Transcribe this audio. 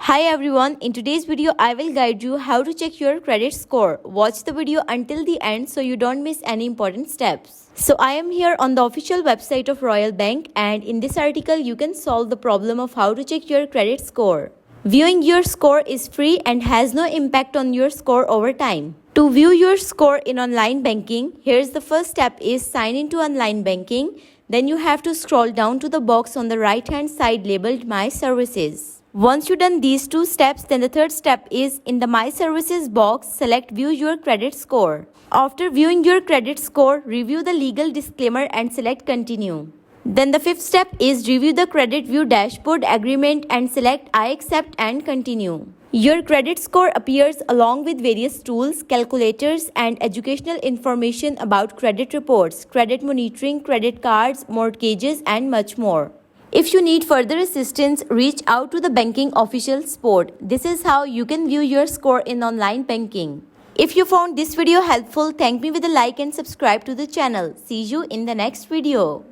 Hi everyone, in today's video I will guide you how to check your credit score. Watch the video until the end so you don't miss any important steps. So I am here on the official website of Royal Bank, and in this article you can solve the problem of how to check your credit score. Viewing your score is free and has no impact on your score over time. To view your score in online banking, here's the first step is sign into online banking. Then you have to scroll down to the box on the right hand side labeled My Services. Once you've done these two steps, then the third step is in the My Services box, select View Your Credit Score. After viewing your credit score, review the legal disclaimer and select Continue. Then the fifth step is review the credit view dashboard agreement and select I accept and continue. Your credit score appears along with various tools, calculators, and educational information about credit reports, credit monitoring, credit cards, mortgages, and much more. If you need further assistance, reach out to the banking official support. This is how you can view your score in online banking. If you found this video helpful, thank me with a like and subscribe to the channel. See you in the next video.